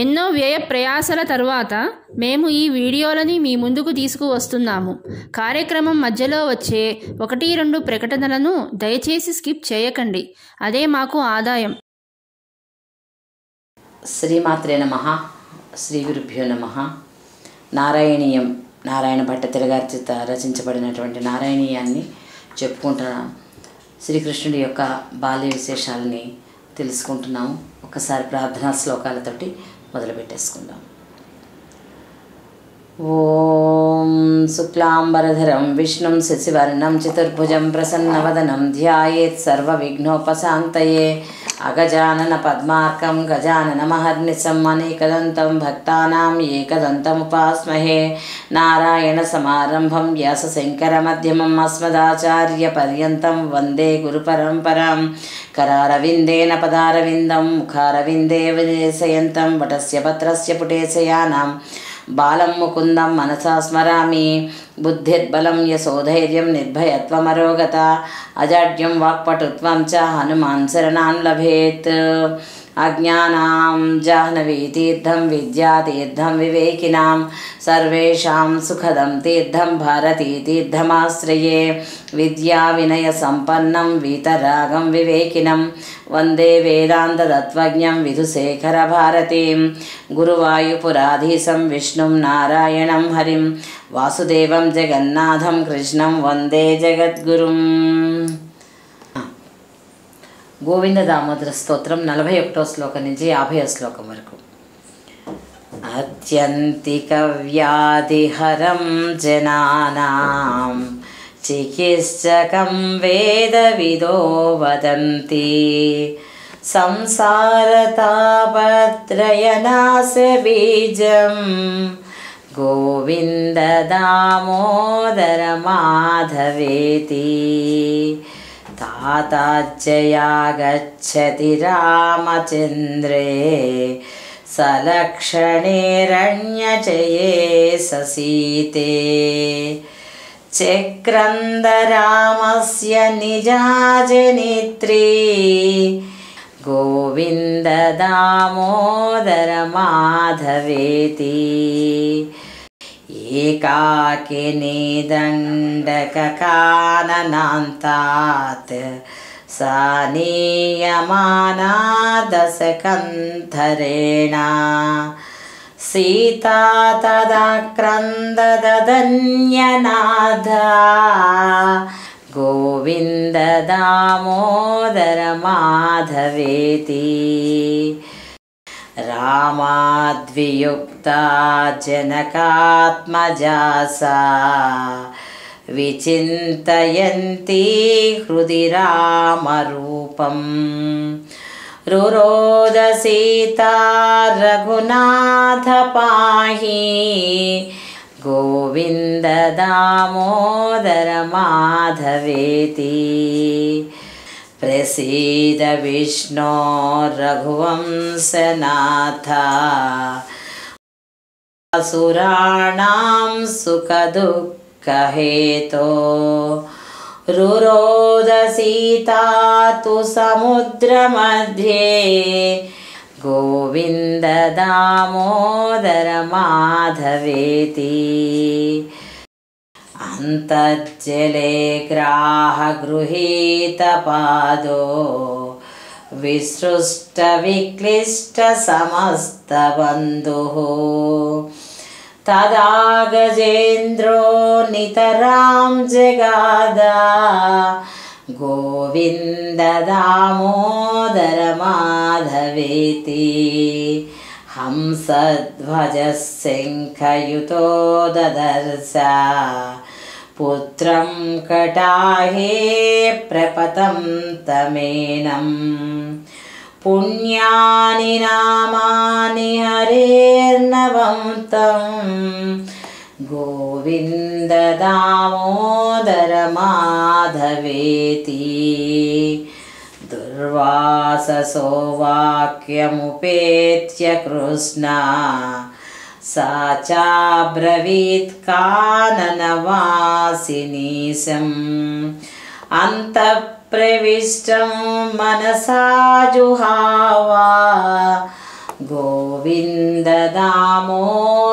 ఎన్నో వ్యయ ప్రయాసల తర్వాత మేము ఈ వీడియోలని మీ ముందుకు తీసుకువస్తున్నాము. కార్యక్రమం మధ్యలో వచ్చే 1-2 ప్రకటనలను దయచేసి స్కిప్ చేయకండి. అదే మాకు ఆదాయం. శ్రీమాత్రే నమః. శ్రీ గురుభ్యో నమః. నారాయణీయం నారాయణ భట్టతిరి గారి చేత రచించబడినటువంటి నారాయణీయాన్ని చెప్పుకుంటున్నాం. శ్రీకృష్ణుడి యొక్క బాల్య విశేషాలని తెలుసుకుంటున్నాము. ఒకసారి ప్రార్థనా శ్లోకాలతోటి మొదలు పెట్టేసుకుందాం. ఓం శుక్లాంబరధరం విష్ణుం శశివర్ణం చతుర్భుజం ప్రసన్నవదనం ధ్యాయేత్ సర్వవిఘ్నోపశాంతయే అగజానన పద్మార్కం గజానన మహర్నిశం అనేకదంతం భక్తానాం ఏకదంతముపాస్మహే. నారాయణ సమారంభం వ్యాస శంకర మధ్యమం అస్మదాచార్య పర్యంతం వందే గురు పరంపరాం. కరారవిందేన పదారవిందం ముఖారవిందే విదేశయంతం వటస్య పత్రస్య పుటేశయానాం బాలం ముకుందం మనసా స్మరామి. బుద్ధిర్బలం యశోధైర్యం నిర్భయత్వమరోగత అజాడ్యం వాక్పటుత్వం చ హనుమాన్ శరణాన్ లభేత్. అజ్ఞానాం జాహ్నవీ తీర్థం విద్యాతీర్థం వివేకినాం సర్వేషాం సుఖదం తీర్థం భారతీ తీర్థమాశ్రయే. విద్యా వినయ సంపన్నం వీతరాగం వివేకినం వందే వేదాంతతత్వజ్ఞం విధుశేఖర భారతీం. గురువాయుపురాధీశం విష్ణుం నారాయణం హరిం వాసుదేవం జగన్నాథం కృష్ణం వందే జగద్గురుం. గోవింద దామోదర స్తోత్రం 41వ శ్లోకం నుంచి 50వ శ్లోకం వరకు. అత్యంతిక వ్యాధిహరం జనానాం చికిత్సకం వేదవిదో వదంతి. సంసారతాపత్రయనాశ బీజం గోవింద దామోదర మాధవేతి. తాతాజ్జయాగచ్చతి రామచంద్రే సలక్షణేరణ్యచయే ససీతే. చక్రందరామస్య నిజాజనిత్రీ గోవింద దామోదర మాధవేతి. ఏకాకినీ దండకకాననాంతాత్ సానీయమానా దశకంఠరేణ. సీతా తదాక్రందదన్యనాథా గోవింద దామోదర మాధవేతి. రామాద్వియుక్తా జనకాత్మజాసా విచింతయంతి హృది రామరూపం. రురోద సీతా రఘునాథ పాహి గోవింద దామోదర మాధవేతి. ప్రసీద విష్ణో రఘువంశనాథ అసురాణాం సుఖదుఃఖహేతో. రురోద సీతా తు సముద్రమధ్యే గోవింద దామోదర మాధవేతి. అంతర్జలే గ్రాహగృహీతపాదో విసృష్ట విక్లిష్ట సమస్తబంధుః. తదా గజేంద్రో నితరాం జగాద గోవింద దామోదర మాధవేతి. హంసధ్వజ శంఖయుతో దదర్శ పుత్రం కటాహే ప్రపతం తమేనం. పుణ్యాని నామాని హరేర్నవం తం గోవింద దామోదర మాధవేతి. దుర్వాససో వాక్యముపేత్య కృష్ణ సా చాబ్రవీత్ కాననవాసినీశం. अंतःप्रविष्टं मनसा जुहावा गोविंद दामोदरमाधवेति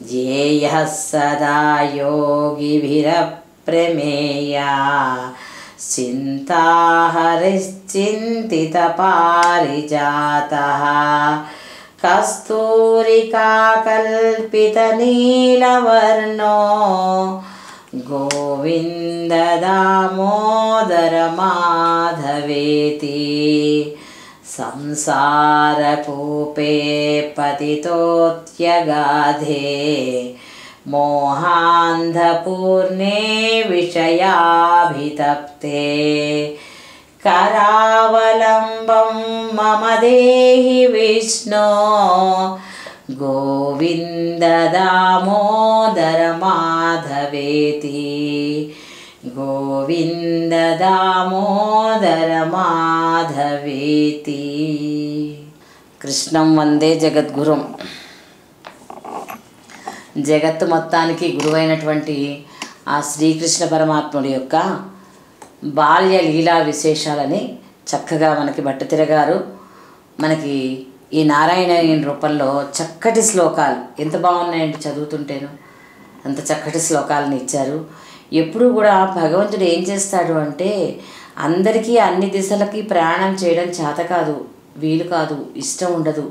ध्येयः सदा योगिभिरप्रमेया चिन्ताहरिश्चिन्तितपारिजातः कस्तूरिकाकल्पितनीलवर्णो गोविन्द दामोदरमाधवेति संसारकूपे पतितोऽत्यगाधे मोहान्धपूर्णे विषयाभितप्ते करावलम्बं मम देहि विष्णो गोविन्द दामोदरमाधवेति गोविन्द दामोदरमाधवेति కృష్ణం వందే జగద్గురుం. జగత్తు మొత్తానికి గురువైనటువంటి ఆ శ్రీకృష్ణ పరమాత్ముడి యొక్క బాల్య లీలా విశేషాలని చక్కగా మనకి భట్టతిర గారు మనకి ఈ నారాయణ రూపంలో చక్కటి శ్లోకాలు ఎంత బాగున్నాయండి, చదువుతుంటేను అంత చక్కటి శ్లోకాలను ఇచ్చారు. ఎప్పుడు కూడా భగవంతుడు ఏం చేస్తాడు అంటే అందరికీ అన్ని దిశలకి ప్రయాణం చేయడం చేత కాదు, వీలు కాదు, ఇష్టం ఉండదు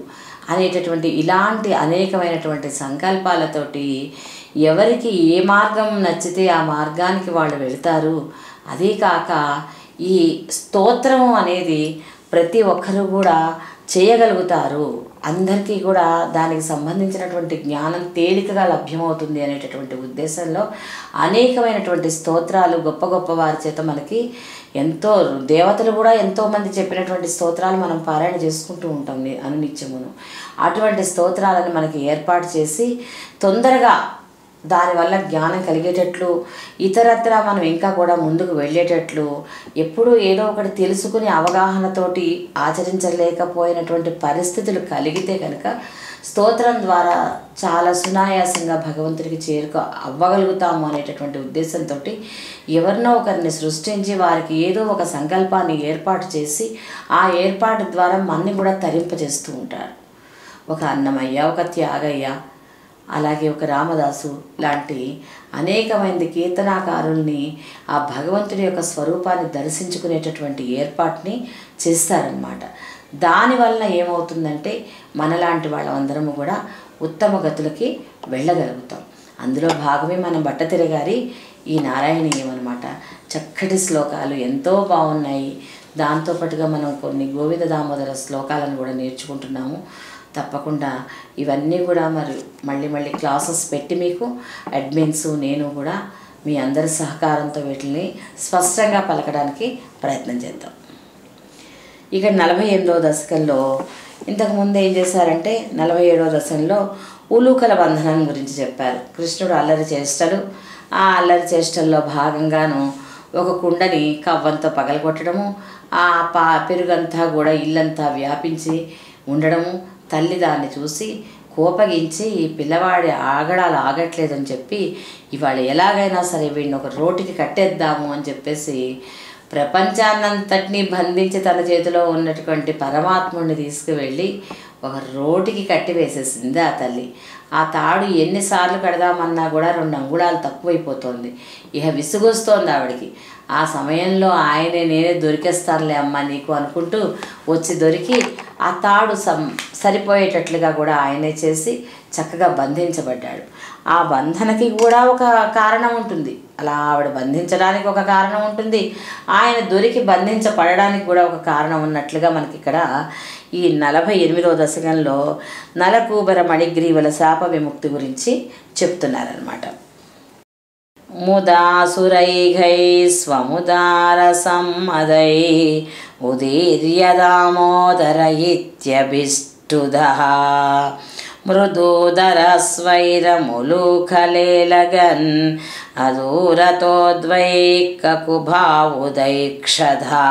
అనేటటువంటి ఇలాంటి అనేకమైనటువంటి సంకల్పాలతోటి ఎవరికి ఏ మార్గం నచ్చితే ఆ మార్గానికి వాళ్ళు వెళ్తారు. అదే కాక ఈ స్తోత్రము అనేది ప్రతి ఒక్కరూ కూడా చేయగలుగుతారు, అందరికీ కూడా దానికి సంబంధించినటువంటి జ్ఞానం తేలికగా లభ్యమవుతుంది అనేటటువంటి ఉద్దేశంలో అనేకమైనటువంటి స్తోత్రాలు గొప్ప గొప్ప వారి చేత మనకి ఎంతో దేవతలు కూడా ఎంతోమంది చెప్పినటువంటి స్తోత్రాలు మనం పారాయణ చేసుకుంటూ ఉంటాం అనునిత్యమును. అటువంటి స్తోత్రాలను మనకి ఏర్పాటు చేసి తొందరగా దానివల్ల జ్ఞానం కలిగేటట్లు ఇతరత్ర మనం ఇంకా కూడా ముందుకు వెళ్ళేటట్లు ఎప్పుడూ ఏదో ఒకటి తెలుసుకుని అవగాహనతోటి ఆచరించలేకపోయినటువంటి పరిస్థితులు కలిగితే కనుక స్తోత్రం ద్వారా చాలా సునాయాసంగా భగవంతుడికి అవ్వగలుగుతాము అనేటటువంటి ఉద్దేశంతో ఎవరినో ఒకరిని సృష్టించి వారికి ఏదో ఒక సంకల్పాన్ని ఏర్పాటు చేసి ఆ ఏర్పాటు ద్వారా మనని కూడా తరింపజేస్తూ ఉంటారు. ఒక అన్నమయ్య, ఒక త్యాగయ్య, అలాగే ఒక రామదాసు లాంటి అనేకమైన కీర్తనాకారుల్ని ఆ భగవంతుడి యొక్క స్వరూపాన్ని దర్శించుకునేటటువంటి ఏర్పాటుని చేస్తారనమాట. దానివల్ల ఏమవుతుందంటే మనలాంటి వాళ్ళందరము కూడా ఉత్తమ గతులకి వెళ్ళగలుగుతాం. అందులో భాగమే మన భట్టతిర గారి ఈ నారాయణీయం అనమాట. చక్కటి శ్లోకాలు ఎంతో బాగున్నాయి. దాంతోపాటుగా మనం కొన్ని గోవింద దామోదర శ్లోకాలను కూడా నేర్చుకుంటున్నాము. తప్పకుండా ఇవన్నీ కూడా మళ్ళీ క్లాసెస్ పెట్టి మీకు అడ్మిన్స్ నేను కూడా మీ అందరి సహకారంతో వీటిని స్పష్టంగా పలకడానికి ప్రయత్నం చేద్దాం. ఇక 48వ దశకంలో ఇంతకుముందు ఏం చేశారంటే 47వ దశకంలో ఉలూకల బంధనం గురించి చెప్పారు. కృష్ణుడు అల్లరి చేష్టలు, ఆ అల్లరి చేష్టల్లో భాగంగాను ఒక కుండని కవ్వంతో పగలగొట్టడము, ఆ పెరుగంతా కూడా ఇల్లంతా వ్యాపించి ఉండడము. తల్లి దాన్ని చూసి కోపగించి ఈ పిల్లవాడి ఆగడాలు ఆగట్లేదని చెప్పి ఇవాళ ఎలాగైనా సరే వీడిని ఒక రోటికి కట్టేద్దాము అని చెప్పేసి ప్రపంచాన్నంతటినీ బంధించి తన చేతిలో ఉన్నటువంటి పరమాత్ముడిని తీసుకువెళ్ళి ఒక రోటికి కట్టివేసేసింది ఆ తల్లి. ఆ తాడు ఎన్నిసార్లు కడదామన్నా కూడా 2 అంగుళాలు తక్కువైపోతుంది. ఇక విసుగొస్తోంది ఆవిడికి. ఆ సమయంలో నేనే దొరికేస్తానులే అమ్మ నీకు అనుకుంటూ వచ్చి దొరికి ఆ తాడు సరిపోయేటట్లుగా కూడా ఆయనే చేసి చక్కగా బంధించబడ్డాడు. ఆ బంధనకి కూడా ఒక కారణం ఉంటుంది, అలా ఆవిడ బంధించడానికి ఒక కారణం ఉంటుంది, ఆయన దొరికి బంధించబడడానికి కూడా ఒక కారణం ఉన్నట్లుగా మనకి ఇక్కడ ఈ 48వ దశకంలో నలకూబర మణిగ్రీవుల శాప విముక్తి గురించి చెప్తున్నారనమాట. ముదాసురైఘై స్వముదార సమ్మదై ఉదీర్య దామోదర ఇత్యభిష్టుదః మృదూదర స్వైరములూఖలేలగన్ అదూరతోద్వైకకుభావుదైక్షధా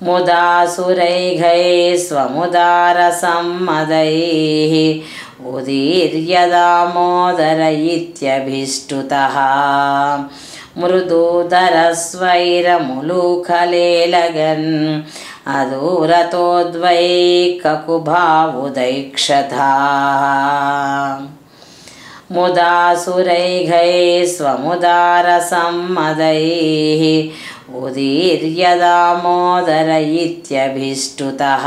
ముదాసురైఘై స్వముదార సమ్మదై ఉదీర్య దామోదర ఇత్యభిష్టుతః మృదూదర స్వైరములూఖలేలగన్ अदूरतोद्वैककुभावुदैक्षथा मुदासुरैघै स्वमुदारसम्मदैः उदीर्य दामोदर इत्यभिष्टुतः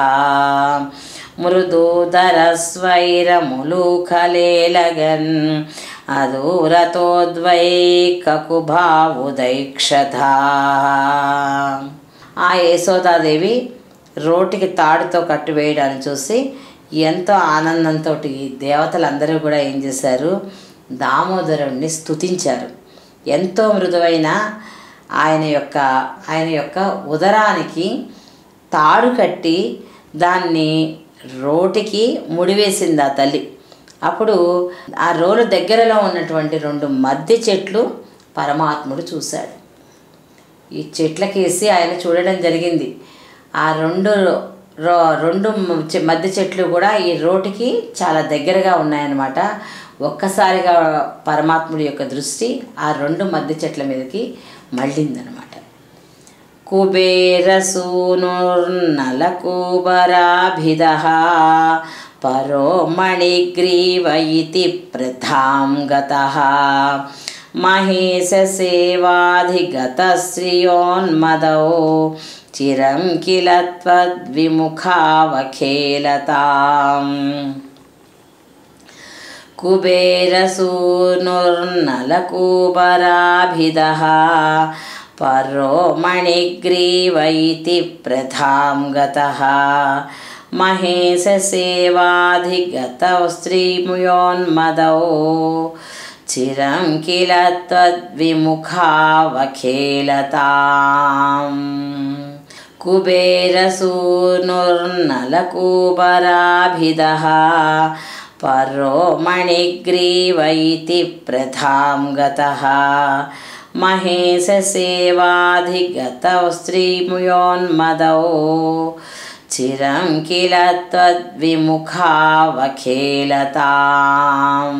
मृदूदरस्वैरमुलूखलेलगन् अदूरतोद्वैककुभावुदैक्षथा ఆ యశోదాదేవి రోటికి తాడుతో కట్టివేయడాన్ని చూసి ఎంతో ఆనందంతో దేవతలందరూ కూడా ఏం చేశారు, దామోదరుణ్ణి స్తుతించారు. ఎంతో మృదువైన ఆయన యొక్క ఉదరానికి తాడు కట్టి దాన్ని రోటికి ముడివేసింది ఆ తల్లి. అప్పుడు ఆ రోలు దగ్గరలో ఉన్నటువంటి 2 మద్ది చెట్లు పరమాత్ముడు చూశాడు. ఈ చెట్లకేసి ఆయన చూడడం జరిగింది. ఆ రెండు మద్ది చెట్లు కూడా ఈ రోటికి చాలా దగ్గరగా ఉన్నాయన్నమాట. ఒక్కసారిగా పరమాత్ముడి యొక్క దృష్టి ఆ 2 మద్ది చెట్ల మీదకి మళ్ళిందనమాట. కుబేరసూనుర్నలకూబరాభిదః పరో మణిగ్రీవ ఇతి ప్రధాం గతః మహేశసేవాధిగతశ్రియోన్మదౌ చిరం కిల త్వద్విముఖావఖేలతాం. కుబేరసూనుర్నలకూబరాభిదః పరో మణిగ్రీవ ఇతి ప్రధాం గతః మహేశసేవాధిగతౌ శ్రీముయోన్మదౌ చిరం కిల త్వద్విముఖావఖేలతాం. కుబేరసూనుర్నలకూబరాభిదః పరో మణిగ్రీవ ఇతి ప్రధాం గతః మహేశసేవాధిగతౌ శ్రీముయోన్మదౌ చిరం కిల త్వద్విముఖావఖేలతాం.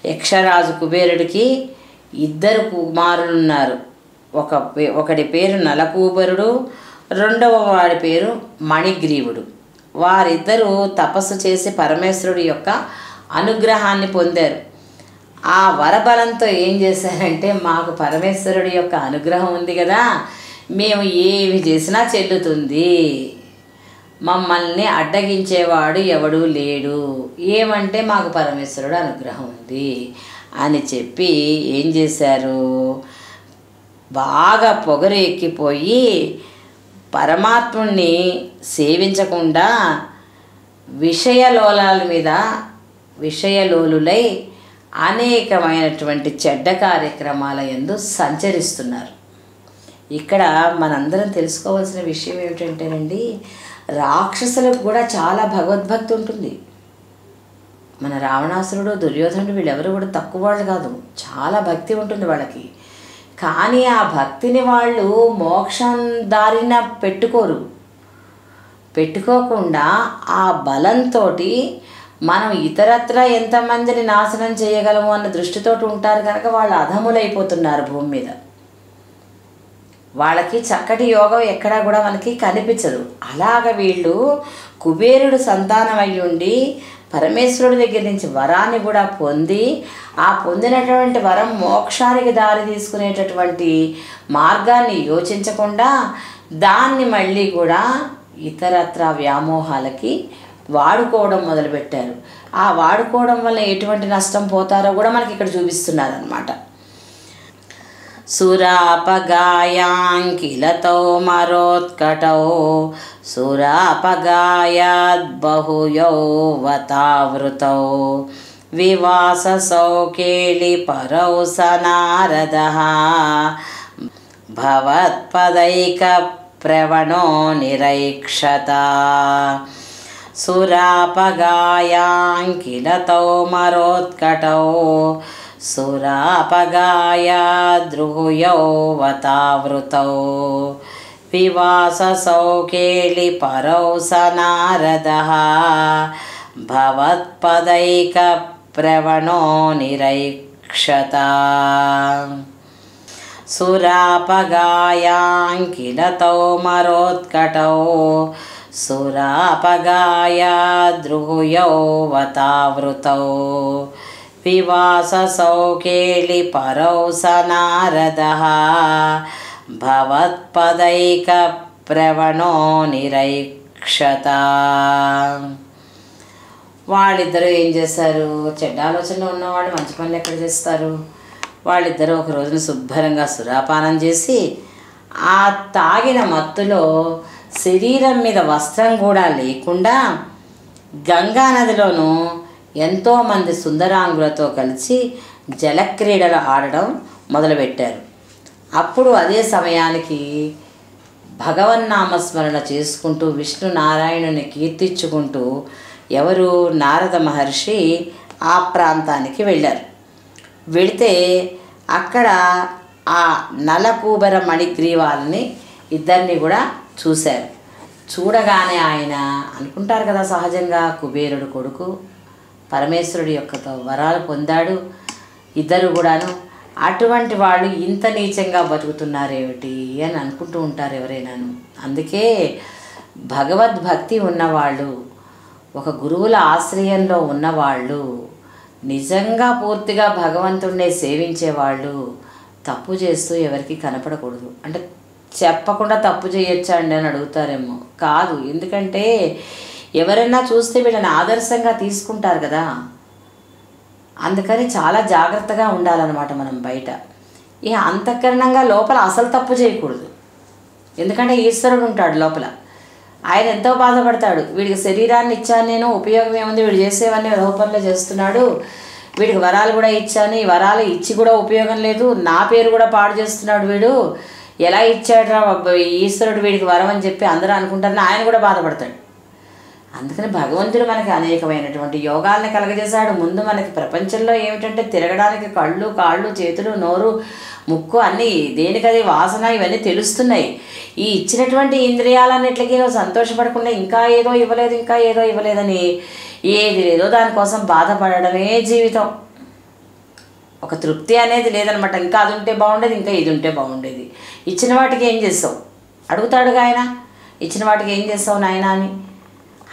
యక్షరాజు కుబేరుడికి 2 కుమారులున్నారు. ఒకడి పేరు నలకూబరుడు, రెండవ వాడి పేరు మణిగ్రీవుడు. వారిద్దరూ తపస్సు చేసి పరమేశ్వరుడి యొక్క అనుగ్రహాన్ని పొందారు. ఆ వరబలంతో ఏం చేశారంటే, మాకు పరమేశ్వరుడి యొక్క అనుగ్రహం ఉంది కదా, మేము ఏమి చేసినా చెల్లుతుంది, మమ్మల్ని అడ్డగించేవాడు ఎవడూ లేడు, ఏమంటే మాకు పరమేశ్వరుడు అనుగ్రహం ఉంది అని చెప్పి ఏం చేశారు, బాగా పొగరు ఎక్కిపోయి పరమాత్ముణ్ణి సేవించకుండా విషయలోలులై అనేకమైనటువంటి చెడ్డ కార్యక్రమాల యందు సంచరిస్తున్నారు. ఇక్కడ మనందరం తెలుసుకోవాల్సిన విషయం ఏమిటంటేనండి, రాక్షసులకు కూడా చాలా భగవద్భక్తి ఉంటుంది. మన రావణాసురుడు, దుర్యోధనుడు వీళ్ళెవరు కూడా తక్కువ వాళ్ళు కాదు, చాలా భక్తి ఉంటుంది వాళ్ళకి. కానీ ఆ భక్తిని వాళ్ళు మోక్షం దారిన పెట్టుకోకుండా ఆ బలంతో మనం ఇతరత్ర ఎంతమందిని నాశనం చేయగలము అన్న దృష్టితోటి ఉంటారు కనుక వాళ్ళు అధములైపోతున్నారు భూమి మీద. వాళ్ళకి చక్కటి యోగం ఎక్కడా కూడా మనకి కనిపించదు. అలాగ వీళ్ళు కుబేరుడు సంతానం అయ్యుండి పరమేశ్వరుడి దగ్గర నుంచి వరాన్ని కూడా పొంది, ఆ పొందినటువంటి వరం మోక్షానికి దారి తీసుకునేటటువంటి మార్గాన్ని యోచించకుండా దాన్ని మళ్ళీ కూడా ఇతరత్ర వ్యామోహాలకి వాడుకోవడం మొదలుపెట్టారు. ఆ వాడుకోవడం వల్ల ఎటువంటి నష్టం పోతారో కూడా మనకి ఇక్కడ చూపిస్తున్నారు అన్నమాట. సురాపగాయాంకిలతో మరోత్కటౌ సురాపగాయాద్బహుయౌవతావృతౌ వివాససౌ కేళిపరౌ సనారదః భవత్పదైక ప్రవణో నిరైక్షత. సురాపగాయాంకిలతో మరోత్కటౌ సురాపగాయాద్రుహుయౌవతావృతౌ వివాససౌ కేళిపరౌ సనారదః భవత్పదైక ప్రవణో నిరైక్షత. సురాపగాయాంకిలతౌ మరోత్కటౌ సురాపగాయా ద్రుహుయౌ వతావృతౌ వివాససౌ కేళిపరౌ సనారదః భవత్పదైక ప్రవణో నిరైక్షత. వాళ్ళిద్దరూ ఏం చేశారు? చెడ్డ ఆలోచనలో ఉన్నవాళ్ళు మంచి పనులు ఎక్కడ చేస్తారు? వాళ్ళిద్దరూ ఒక రోజున శుభ్రంగా సురాపానం చేసి ఆ తాగిన మత్తులో శరీరం మీద వస్త్రం కూడా లేకుండా గంగా నదిలోనూ ఎంతోమంది సుందరాంగులతో కలిసి జలక్రీడలు ఆడడం మొదలుపెట్టారు. అప్పుడు అదే సమయానికి భగవన్నామస్మరణ చేసుకుంటూ విష్ణు నారాయణుని కీర్తించుకుంటూ ఎవరు? నారద మహర్షి ఆ ప్రాంతానికి వెళ్ళారు. వెళితే అక్కడ ఆ నలకూబర మణిగ్రీవాలని ఇద్దరిని కూడా చూశారు. చూడగానే ఆయన అనుకుంటారు కదా, సహజంగా కుబేరుడు కొడుకు పరమేశ్వరుడి యొక్క వరాలు పొందాడు ఇద్దరు కూడాను. అటువంటి వాళ్ళు ఇంత నీచంగా బతుకుతున్నారేమిటి అని అనుకుంటూ ఉంటారు ఎవరైనాను. అందుకే భగవద్భక్తి ఉన్నవాళ్ళు, ఒక గురువుల ఆశ్రయంలో ఉన్నవాళ్ళు, నిజంగా పూర్తిగా భగవంతుడినే సేవించేవాళ్ళు తప్పు చేస్తూ ఎవరికి కనపడకూడదు. అంటే చెప్పకుండా తప్పు చేయొచ్చా అండి అని అడుగుతారేమో. కాదు, ఎందుకంటే ఎవరైనా చూస్తే వీళ్ళని ఆదర్శంగా తీసుకుంటారు కదా. అందుకని చాలా జాగ్రత్తగా ఉండాలన్నమాట మనం బయట. ఇక అంతఃకరణంగా లోపల అసలు తప్పు చేయకూడదు. ఎందుకంటే ఈశ్వరుడు ఉంటాడు లోపల. ఆయన ఎంతో బాధపడతాడు. వీడికి శరీరాన్ని ఇచ్చాను నేను, ఉపయోగం ఏముంది, వీడు చేసేవన్నీ రూపంలో చేస్తున్నాడు, వీడికి వరాలు కూడా ఇచ్చాను, ఈ వరాలు ఇచ్చి కూడా ఉపయోగం లేదు, నా పేరు కూడా పాడు చేస్తున్నాడు, వీడు ఎలా ఇచ్చాడు రా ఈశ్వరుడు వీడికి వరం అని చెప్పి అందరూ అనుకుంటారని ఆయన కూడా బాధపడతాడు. అందుకని భగవంతుడు మనకి అనేకమైనటువంటి యోగాల్ని కలగజేశాడు. ముందు మనకి ప్రపంచంలో ఏమిటంటే తిరగడానికి కళ్ళు, కాళ్ళు, చేతులు, నోరు, ముక్కు అన్నీ దేనికది వాసన ఇవన్నీ తెలుస్తున్నాయి. ఈ ఇచ్చినటువంటి ఇంద్రియాలన్నిటికీ సంతోషపడకుండా ఇంకా ఏదో ఇవ్వలేదు, ఇంకా ఏదో ఇవ్వలేదని ఏది లేదో దానికోసం బాధపడడమే జీవితం. ఒక తృప్తి అనేది లేదనమాట. ఇంకా అది ఉంటే బాగుండేది, ఇంకా ఇది ఉంటే బాగుండేది. ఇచ్చిన వాటికి ఏం చేస్తావు అడుగుతాడుగా ఆయన. ఇచ్చిన వాటికి ఏం చేస్తావు నాయన అని.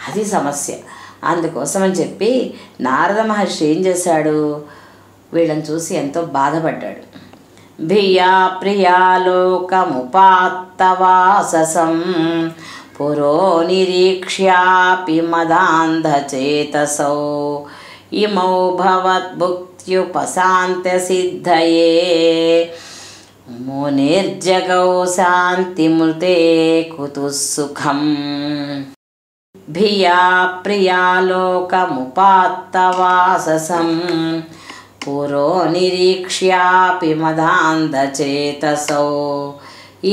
అది సమస్య. అందుకోసం అని చెప్పి నారద మహర్షి ఏం చేశాడు? వీళ్ళని చూసి ఎంతో బాధపడ్డాడు. భియా ప్రియాలోకముపాత్తవాససం పురో నిరీక్ష్యాపి మదాంధచేతసౌ ఇమౌ భవద్భుక్త్యుపశాంత్య సిద్ధయే మునిర్జగౌ శాంతిమృతే కుతుఃసుఖం. భియా ప్రియాలోకముపాత్తవాససం పురో నిరీక్ష్యాపి మదాంధచేతసౌ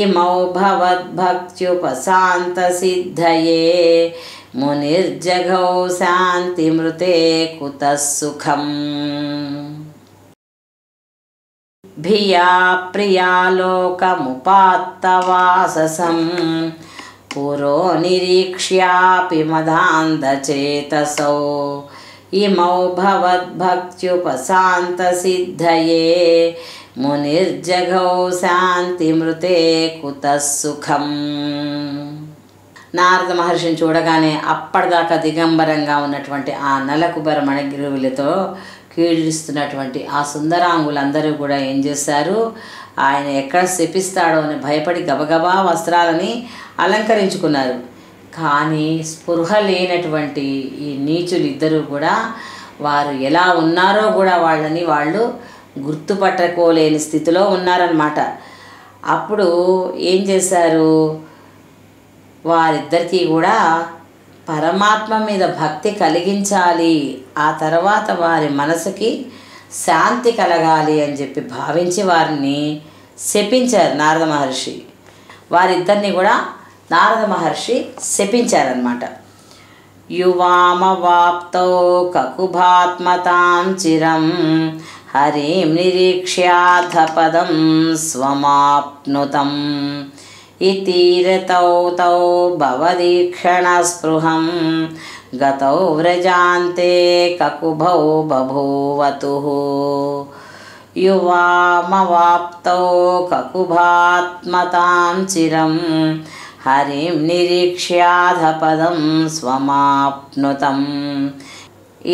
ఇమౌ భవద్భక్త్యుపశాంతసిద్ధయే మునిర్జగౌ శాంతిమృతే కుతఃసుఖం. భియా ప్రియాలోకముపాత్తవాససం పురో నిరీక్ష్యాపి మదాంధచేతసౌ ఇమౌ భవద్భక్త్యుపశాంతసిద్ధయే మునిర్జగౌ శాంతిమృతే కుతఃసుఖం. నారద మహర్షిని చూడగానే అప్పటిదాకా దిగంబరంగా ఉన్నటువంటి ఆ నలకుబర మణిగ్రీవులతో కీడిస్తున్నటువంటి ఆ సుందరాంగులందరూ కూడా ఏం చేశారు? ఆయన ఎక్కడ శపిస్తాడో అని భయపడి గబగబా వస్త్రాలని అలంకరించుకున్నారు. కానీ స్పృహ లేనటువంటి ఈ నీచులు ఇద్దరూ కూడా వారు ఎలా ఉన్నారో కూడా వాళ్ళని వాళ్ళు గుర్తుపట్టుకోలేని స్థితిలో ఉన్నారన్నమాట. అప్పుడు ఏం చేశారు? వారిద్దరికీ కూడా పరమాత్మ మీద భక్తి కలిగించాలి, ఆ తర్వాత వారి మనసుకి శాంతి కలగాలి అని చెప్పి భావించి వారిని శపించారు నారద మహర్షి. వారిద్దరిని కూడా నారద మహర్షి శపించారనమాట. యువామవాప్తౌ కకుభాత్మతాం చిరం హరిం నిరీక్ష్యాధపదం స్వమాప్నుతం ఇతీరతౌ తౌ భవదీక్షణ స్పృహం గతౌ వ్రజాంతే కకుభౌ బభూవతుః యువామవాప్తౌ కకుభాత్మతాం చిరం హరిం నిరీక్ష్యాధపదం స్వమాప్నుతం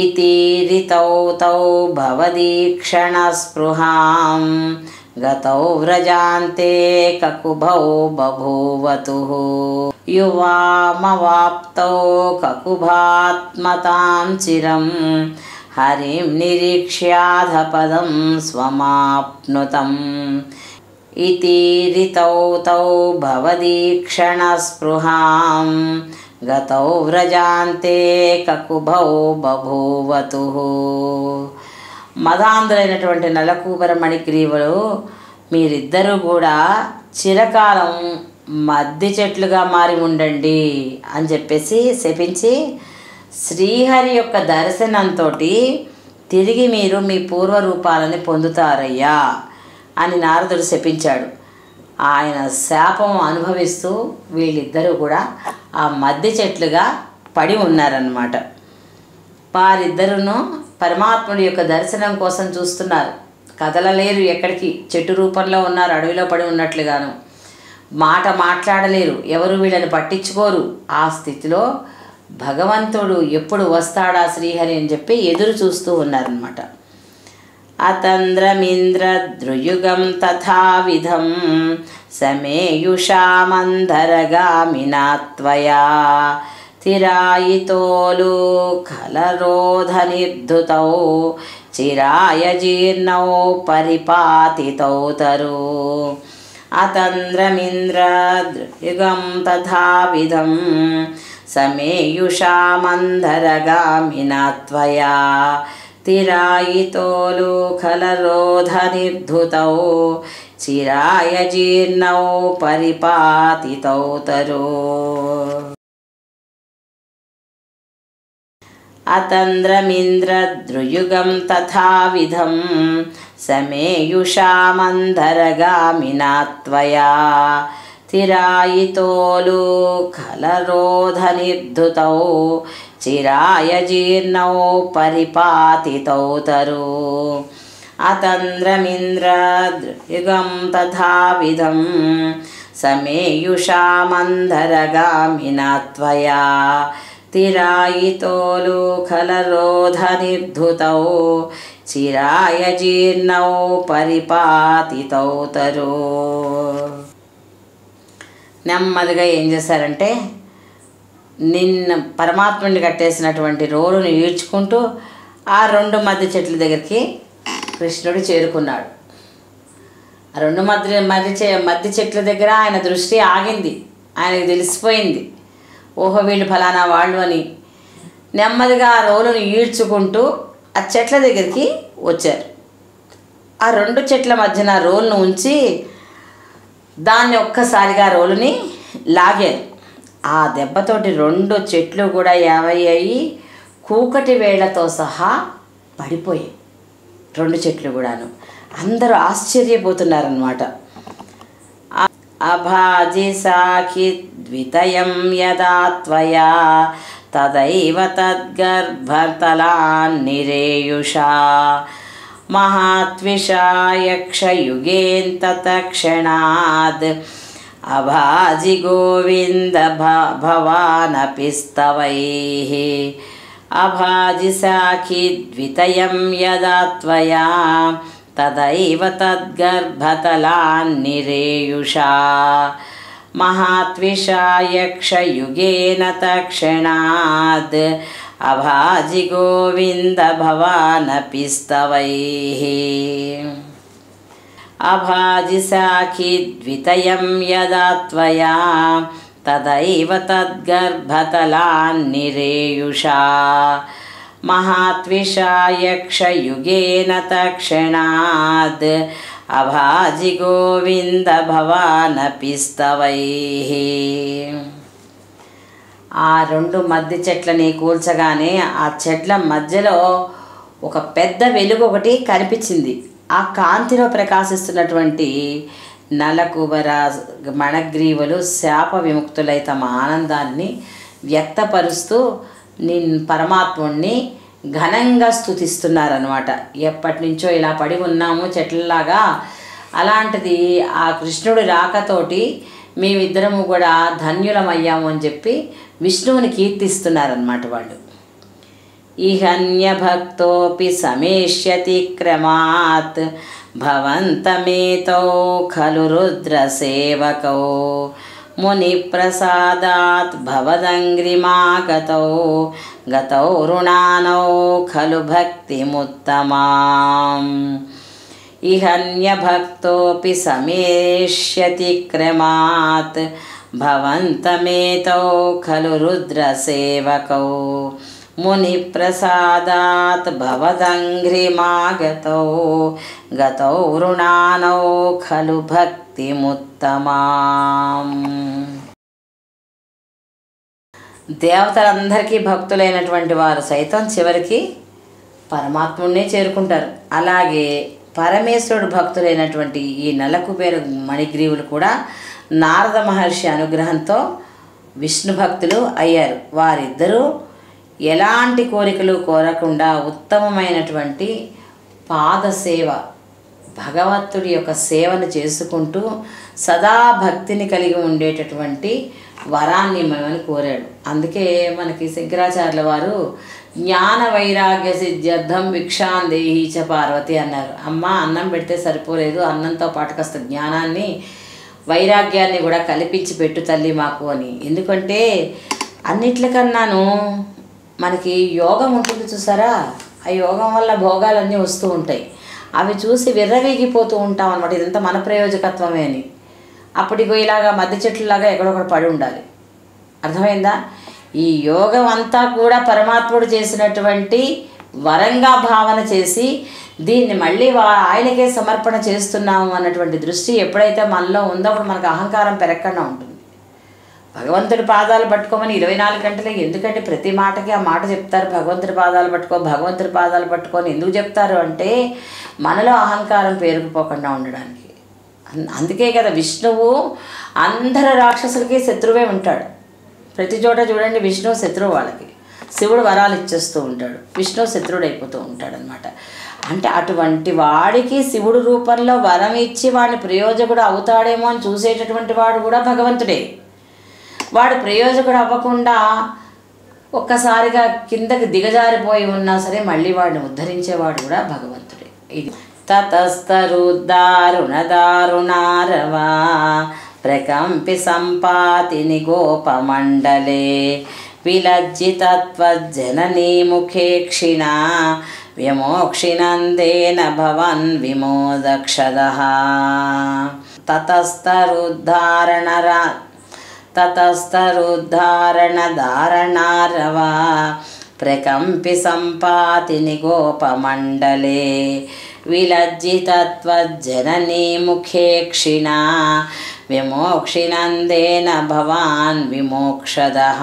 ఇతి రితౌ తౌ భవదీక్షణస్పృహాం గతౌ వ్రజాంతే కకుభౌ బభూవతుః యువామవాప్తౌ కకుభాత్మతాం చిరం హరిం నిరీక్ష్యాధపదం స్వమాప్నుతం ఇతి రితౌ తౌ భవదీక్షణస్పృహాం గతౌ వ్రజాంతే కకుభౌ బభూవతుః. మదాంధులైనటువంటి నలకూబర మణిగ్రీవులు మీరిద్దరూ కూడా చిరకాలం మద్ది చెట్లుగా మారి ఉండండి అని చెప్పేసి శపించి శ్రీహరి యొక్క దర్శనంతో తిరిగి మీరు మీ పూర్వరూపాలని పొందుతారయ్యా అని నారదుడు శపించాడు. ఆయన శాపం అనుభవిస్తూ వీళ్ళిద్దరూ కూడా ఆ మద్ది చెట్లుగా పడి ఉన్నారన్నమాట. వారిద్దరూ పరమాత్ముడి యొక్క దర్శనం కోసం చూస్తున్నారు. కదలలేరు, ఎక్కడికి చెట్టు రూపంలో ఉన్నారు, అడవిలో పడి ఉన్నట్లుగాను. మాట మాట్లాడలేరు, ఎవరు వీళ్ళని పట్టించుకోరు. ఆ స్థితిలో భగవంతుడు ఎప్పుడు వస్తాడా శ్రీహరి అని చెప్పి ఎదురు చూస్తూ ఉన్నారన్నమాట. అతంద్రమింద్రద్రుయుగం తథావిధం సమేయుషామంధరగామినా త్వయా తిరాయితోలు ఖలరోధనిర్ధుతౌ చిరాయ జీర్ణౌ పరిపాతితౌ తరు అతంద్రమింద్రద్రుయుగం తథావిధం సమేయుషామంధరగామినా త్వయా తిరాయితోలు ఖలరోధనిర్ధుతౌ చిరాయ జీర్ణౌ పరిపాతితౌ తరు అతంద్రమింద్రద్రుయుగం తథావిధం సమేయుషామంధరగామినా త్వయా తిరాయితోలు ఖలరోధనిర్ధుతౌ చిరాయ జీర్ణౌ పరిపాతితౌ తరు అతంద్రమింద్రద్రుయుగం తథావిధం సమేయుషామంధరగామినా త్వయా తిరాయితోలు ఖలరోధనిర్ధుతౌ చిరాయ జీర్ణౌ పరిపాతితౌ తరు. నెమ్మదిగా ఏం చేశారంటే నిన్న పరమాత్ముడిని కట్టేసినటువంటి రోలును ఈడ్చుకుంటూ ఆ రెండు మధ్య చెట్ల దగ్గరికి కృష్ణుడు చేరుకున్నాడు. ఆ రెండు మధ్య చెట్ల దగ్గర ఆయన దృష్టి ఆగింది. ఆయనకు తెలిసిపోయింది, ఓహో వీళ్ళు ఫలానా వాళ్ళు అని. నెమ్మదిగా ఆ రోలును ఈడ్చుకుంటూ ఆ చెట్ల దగ్గరికి వచ్చారు. ఆ రెండు చెట్ల మధ్యన రోలును ఉంచి దాన్ని ఒక్కసారిగా రోలుని లాగారు. ఆ దెబ్బతోటి రెండు చెట్లు కూడా యావయ్యాయి, కూకటి వేళ్లతో సహా పడిపోయాయి రెండు చెట్లు కూడాను. అందరూ ఆశ్చర్యపోతున్నారన్నమాట. అభాజి సాఖి ద్వితయం యదా త్వయా తదైవ తద్గర్భతలాన్నిరేయుషా మహాత్విషాయక్షయుగేంతతక్షణాద్ అభాజి గోవింద భవానపిస్తవైః అభాజి సాఖి ద్వితయం యదా త్వయా తదైవ తద్గర్భతలాన్నిరేయుషా మహాత్విషాయక్షయుగేన తక్షణాద్ అభాజి గోవింద భవానపిస్తవైః అభాజి సాఖి ద్వితయం యదా త్వయా తదైవ తద్గర్భతలాన్నిరేయుషా మహాత్విషాయక్షయుగేన తక్షణాద్ అభాజి గోవింద భవానపిస్తవైః. ఆ రెండు మధ్య చెట్లని కూల్చగానే ఆ చెట్ల మధ్యలో ఒక పెద్ద వెలుగు ఒకటి కనిపించింది. ఆ కాంతిలో ప్రకాశిస్తున్నటువంటి నలకుబర మణగ్రీవులు శాప విముక్తులై తమ ఆనందాన్ని వ్యక్తపరుస్తూ పరమాత్ముడిని ఘనంగా స్తుతిస్తున్నారనమాట. ఎప్పటి నుంచో ఇలా పడి ఉన్నాము చెట్లలాగా, అలాంటిది ఆ కృష్ణుడి రాకతోటి మేమిద్దరము కూడా ధన్యులమయ్యాము అని చెప్పి విష్ణువుని కీర్తిస్తున్నారన్నమాట వాళ్ళు. ఇహన్య భక్తోపి సమేష్యతి క్రమాత్ భవంతమేతౌ ఖలు రుద్ర సేవకౌ ముని ప్రసాదాత్ భవదంగ్రిమాగతౌ గతౌ రుణానౌ ఖలు భక్తిముత్తమాం. ఇహన్య భక్తోపి సమేష్యతి క్రమాత్ భవంతమేతౌ ఖలు రుద్ర సేవకౌ ముని ప్రసాదాత్ భవదంఘ్రిమాగతౌ గతౌ రుణానౌ ఖలు భక్తిముత్తమాం. దేవతలందరికీ భక్తులైనటువంటి వారు సైతం చివరికి పరమాత్ముడినే చేరుకుంటారు. అలాగే పరమేశ్వరుడు భక్తులైనటువంటి ఈ నలకుబేర మణిగ్రీవులు కూడా నారద మహర్షి అనుగ్రహంతో విష్ణు భక్తులు అయ్యారు. వారిద్దరూ ఎలాంటి కోరికలు కోరకుండా ఉత్తమమైనటువంటి పాదసేవ, భగవంతుడి యొక్క సేవను చేసుకుంటూ సదా భక్తిని కలిగి ఉండేటటువంటి వరాన్ని ఇమ్మని కోరాడు. అందుకే మనకి శంకరాచార్యుల వారు జ్ఞాన వైరాగ్య సిద్ధ్యర్థం భిక్షాందేహి చ పార్వతి అన్నారు. అమ్మ అన్నం పెడితే సరిపోలేదు, అన్నంతో పాటు కాస్త జ్ఞానాన్ని వైరాగ్యాన్ని కూడా కల్పించి పెట్టు తల్లి మాకు అని. ఎందుకంటే అన్నిట్లకన్నాను మనకి యోగం ఉంటుంది చూసారా, ఆ యోగం వల్ల భోగాలన్నీ వస్తూ ఉంటాయి. అవి చూసి విర్రవీగిపోతూ ఉంటాం అనమాట. ఇదంతా మన ప్రయోజకత్వమే అని. అప్పటికో ఇలాగా మధ్య చెట్లులాగా ఎక్కడొకటి పడి ఉండాలి. అర్థమైందా? ఈ యోగం అంతా కూడా పరమాత్ముడు చేసినటువంటి వరంగా భావన చేసి దీన్ని మళ్ళీ ఆయనకే సమర్పణ చేస్తున్నాము అన్నటువంటి దృష్టి ఎప్పుడైతే మనలో ఉందో అప్పుడు మనకు అహంకారం పెరగకుండా ఉంటుంది. భగవంతుడి పాదాలు పట్టుకోమని 24 గంటలే ఎందుకంటే ప్రతి మాటకి ఆ మాట చెప్తారు. భగవంతుడి పాదాలు పట్టుకో, భగవంతుడి పాదాలు పట్టుకొని ఎందుకు చెప్తారు అంటే మనలో అహంకారం పేరుకుపోకుండా ఉండడానికి. అందుకే కదా విష్ణువు అందరు రాక్షసులకి శత్రువే ఉంటాడు. ప్రతి చోట చూడండి విష్ణువు శత్రువు వాళ్ళకి. శివుడు వరాలు ఇచ్చేస్తూ ఉంటాడు, విష్ణువు శత్రువుడు అయిపోతూ ఉంటాడు అనమాట. అంటే అటువంటి వాడికి శివుడు రూపంలో వరం ఇచ్చి వాడిని ప్రయోజకుడు అవుతాడేమో అని చూసేటటువంటి వాడు కూడా భగవంతుడే. వాడు ప్రయోజకుడు అవ్వకుండా ఒక్కసారిగా కిందకి దిగజారిపోయి ఉన్నా సరే మళ్ళీ వాడిని ఉద్ధరించేవాడు కూడా భగవంతుడే. ఇది తతస్తరుద్దారుణదారుణారవా ప్రకంపి సంపాతిని గోపమండలే విలజ్జితత్వజ్జననీ ముఖే క్షిణ విమోక్షినందేన భవన్ విమోదక్షదః. తతస్తరుద్ధారణదారణారవా ప్రకంపి సంపాతిని గోపమండలే విలజ్జితత్వజ్జననీ ముఖే క్షిణ విమోక్షినందేన భవాన్ విమోక్షదః.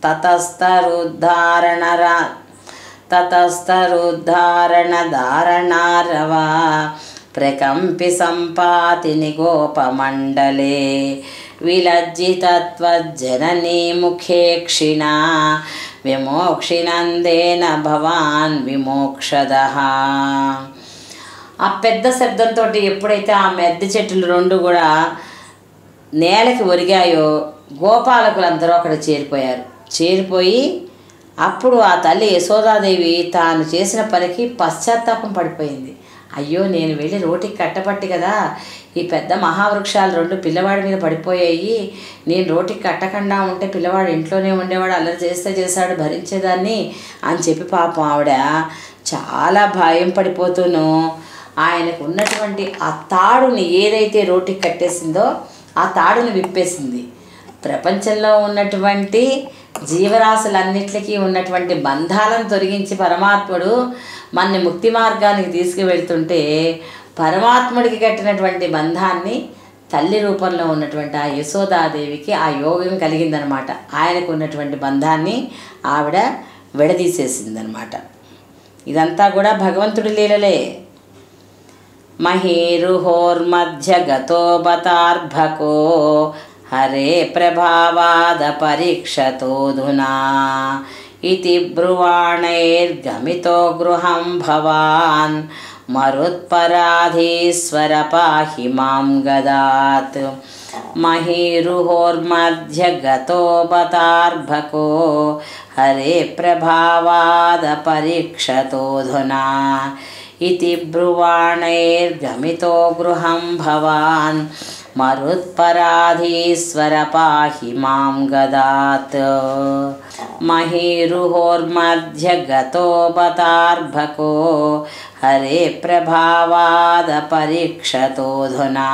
తతస్తరుద్ధారణదారణారవా ప్రకంపి సంపాతిని గోపమండలే విలజ్జితత్వజ్జననీ ముఖే క్షిణ విమోక్షినందేన భవాన్ విమోక్షదః. ఆ పెద్ద శబ్దంతో ఎప్పుడైతే ఆ మెద్ది చెట్లు రెండు కూడా నేలకి ఒరిగాయో గోపాలకులందరూ అక్కడ చేరిపోయి అప్పుడు ఆ తల్లి యశోదాదేవి తాను చేసిన పనికి పశ్చాత్తాపం పడిపోయింది. అయ్యో నేను వెళ్ళి రోటికి కట్టపట్టి కదా ఈ పెద్ద మహావృక్షాలు రెండు పిల్లవాడి మీద పడిపోయాయి, నేను రోటికి కట్టకుండా ఉంటే పిల్లవాడు ఇంట్లోనే ఉండేవాడు, అల్లరి చేస్తే చేశాడు, భరించేదాన్ని అని చెప్పి పాపం ఆవిడ చాలా భయం పడిపోతూను ఆయనకు ఉన్నటువంటి ఆ తాడుని ఏదైతే రోటికి కట్టేసిందో ఆ తాడుని విప్పేసింది. ప్రపంచంలో ఉన్నటువంటి జీవరాశులన్నిటికీ ఉన్నటువంటి బంధాలను తొలగించి పరమాత్ముడు మనని ముక్తి మార్గానికి తీసుకువెళ్తుంటే పరమాత్ముడికి కట్టినటువంటి బంధాన్ని తల్లి రూపంలో ఉన్నటువంటి ఆ యశోదాదేవికి ఆ యోగం కలిగిందనమాట. ఆయనకు ఉన్నటువంటి బంధాన్ని ఆవిడ విడదీసేసిందనమాట. ఇదంతా కూడా భగవంతుడి లీలలే. మహీరుహోర్మధ్య గతో బతార్భకో హరే ప్రభావాద పరీక్షతోధునా इति ब्रुवाणैर्गमितो गृहं भवान् मरुत्पराधीश्वर पाहि मां गदात् महीरुहोर्मध्यगतो बतार्भको हरे प्रभावादपरीक्षतोऽधुना इति ब्रुवाणैर्गमितो गृहं भवान् मरुत्पराधीश्वर पाहि मां गदात् महीरुहोर्मध्यगतो बतार्भको हरे प्रभावादपरीक्षतोऽधुना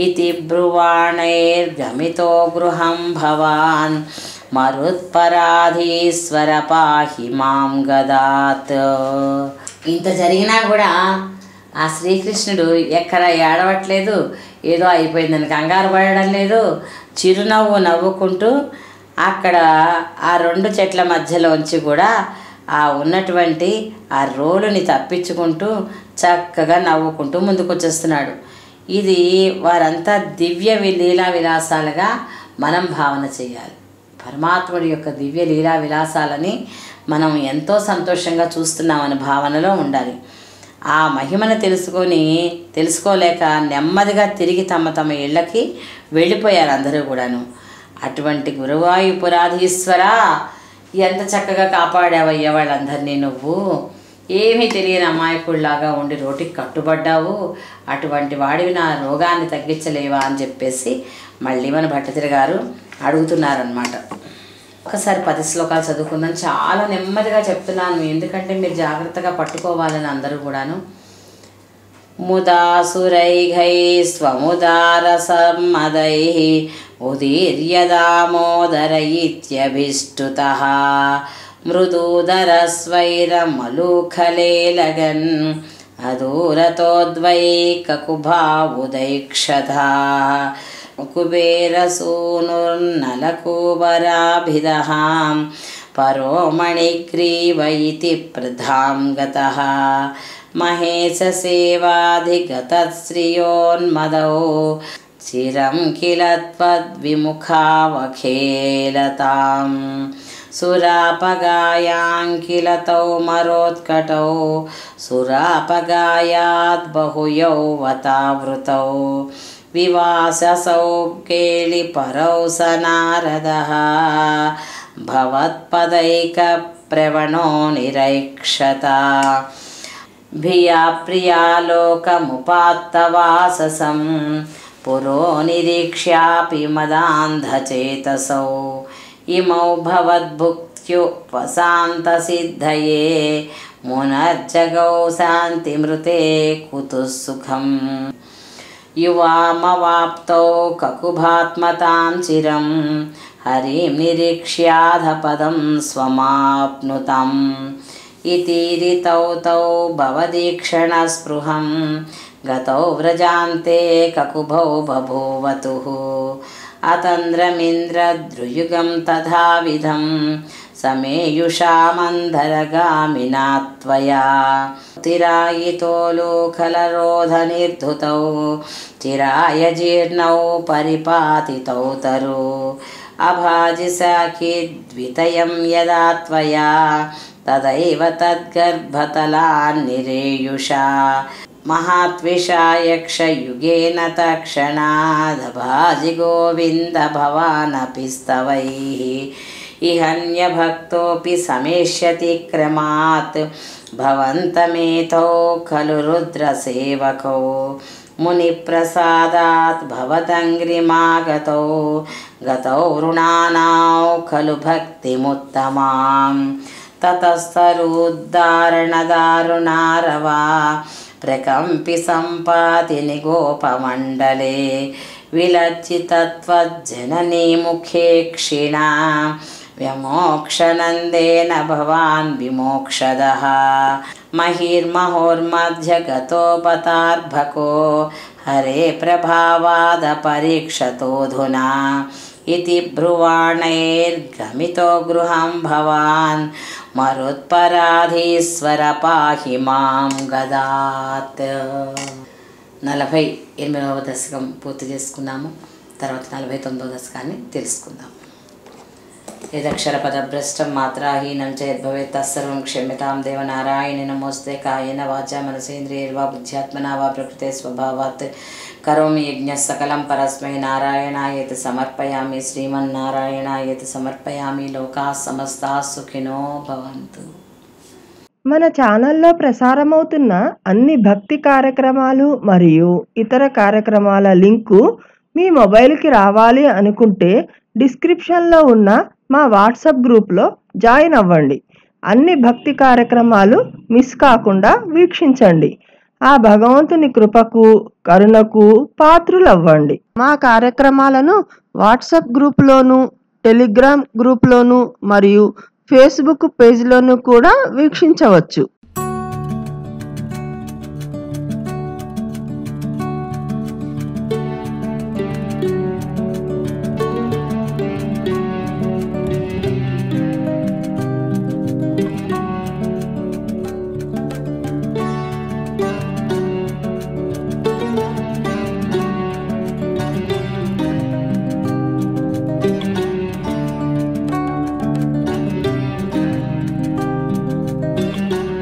इति ब्रुवाणैर्गमितो गृहं भवान् మరుత్పరాధీశ్వర పాహి మాం గదాత్. ఇంత జరిగినా కూడా ఆ శ్రీకృష్ణుడు ఎక్కడ ఏడవట్లేదు, ఏదో అయిపోయిందని కంగారు పడడం లేదు. చిరునవ్వు నవ్వుకుంటూ అక్కడ ఆ రెండు చెట్ల మధ్యలోంచి కూడా ఆ ఉన్నటువంటి ఆ రోలుని తప్పించుకుంటూ చక్కగా నవ్వుకుంటూ ముందుకు వచ్చేస్తున్నాడు. ఇది వారంతా దివ్య లీలా విలాసాలుగా మనం భావన చేయాలి. పరమాత్ముడి యొక్క దివ్య లీలా విలాసాలని మనం ఎంతో సంతోషంగా చూస్తున్నామని భావనలో ఉండాలి. ఆ మహిమను తెలుసుకోలేక నెమ్మదిగా తిరిగి తమ ఇళ్ళకి వెళ్ళిపోయారు అందరూ కూడాను. అటువంటి గురువాయూపురాధీశ్వరా, ఎంత చక్కగా కాపాడావయ్యా వాళ్ళందరినీ. నువ్వు ఏమీ తెలియని అమాయకుడిలాగా ఉండి రోటికి కట్టుబడ్డావు. అటువంటి వాడివి నా రోగాన్ని తగ్గించలేవా అని చెప్పేసి మళ్ళీ మన భట్టతిరి గారు అడుగుతున్నారనమాట. ఒకసారి 10 శ్లోకాలు చదువుకుందాం. చాలా నెమ్మదిగా చెప్తున్నాను, ఎందుకంటే మీరు జాగ్రత్తగా పట్టుకోవాలని అందరూ కూడాను. ముదాసురైఘై స్వముదారసమ్మదై ఉదీర్యదామోదర ఇత్యభిష్టుతః మృదూదరస్వైరమలూఖలేలగన్ అదూరతోద్వైకకుభావుదైక్షధా కుబేరసూనుర్నలకూబరాభిదః పరోమణిగ్రీవ ఇతి ప్రధాం గతః మహేశసేవాధిగతశ్రియోన్మదౌ చిరం కిల త్వద్విముఖావఖేలతాం సురాపగాయాంకిలతౌ మరోత్కటౌ సురాపగాయాద్ బహుయౌవతావృతౌ వివాససౌ కేళిపరౌ సనారదః భవత్పదైక ప్రవణో నిరైక్షత భియా ప్రియాలోకముపాత్తవాససం పురో నిరీక్ష్యాపి మదాంధచేతసౌ ఇమౌ భవద్భుక్త్యుపశాంతసిద్ధయే మునర్జగౌ శాంతిమృతే కుతుః సుఖం యువామవాప్తౌ కకుభాత్మతాం చిరం హరిం నిరీక్ష్యాధపదం స్వమాప్నుతం ఇతీరితౌ తౌ భవదీక్షణస్పృహం గతౌ వ్రజాంతే కకుభౌ బభూవతుః అతంద్రమింద్రద్రుయుగం తథావిధం సమేయుషామంధరగామినా త్వయా తిరాయితో లోకలరోధనిర్ధుతౌ చిరాయ జీర్ణౌ పరిపాతితౌ తరు అభాజిసాఖిద్వితయం యదా త్వయా తదైవ తద్గర్భతలాన్నిరేయుషా మహాత్విషాయక్షయుగేన తక్షణాదభాజి గోవింద భవానపి స్తవైః ఇహన్యభక్తోపి సమేష్యతి క్రమాత్ భవంతమేతౌ ఖలు రుద్రసేవకౌ మునిప్రసాదాత్ భవతంగ్రిమాగతౌ గతౌ రుణానాౌ ఖలు భక్తిముత్తమాం తతస్తరుద్ధారణదారుణారవా ప్రకంపి సంపాతి నిగోపమండలే విలజ్జితత్వజ్జననీ ముఖే క్షీణా వ్యమోక్షనందేన భవాన్ విమోక్షదః మహిర్మహోర్మధ్యగతోపతార్భకో హరే ప్రభావాదపరీక్షతోऽధునా ఇతి బ్రువాణైర్గమితో గృహం భవాన్ మరుత్పరాధీశ్వర పాహి మాం గదాత్. 48వ దశకం పూర్తి చేసుకున్నాము. తర్వాత 49వ దశకాన్ని తెలుసుకుందాం. యదక్షరపదభ్రష్టం మాత్రాహీనం చ యద్భవేత్ తత్సర్వం క్షమ్యతాం దేవనారాయణి నమోస్తే కాయేన వాచా మనసేంద్రియైర్వా బుద్ధ్యాత్మనా వా ప్రకృతే స్వభావాత్ కరోమి యజ్ఞః సకలం పరస్మై నారాయణాయేతి సమర్పయామి శ్రీమన్నారాయణాయేతి సమర్పయామి లోకాః సమస్తాః సుఖినో భవంతు. మన ఛానల్లో ప్రసారమవుతున్న అన్ని భక్తి కార్యక్రమాలు మరియు ఇతర కార్యక్రమాల లింకు మీ మొబైల్కి రావాలి అనుకుంటే డిస్క్రిప్షన్లో ఉన్న మా వాట్సాప్ గ్రూప్లో జాయిన్ అవ్వండి. అన్ని భక్తి కార్యక్రమాలు మిస్ కాకుండా వీక్షించండి. ఆ భగవంతుని కృపకు కరుణకు పాత్రులవ్వండి. మా కార్యక్రమాలను వాట్సాప్ గ్రూప్లోను, టెలిగ్రామ్ గ్రూప్లోను మరియు ఫేస్బుక్ పేజ్లోను కూడా వీక్షించవచ్చు.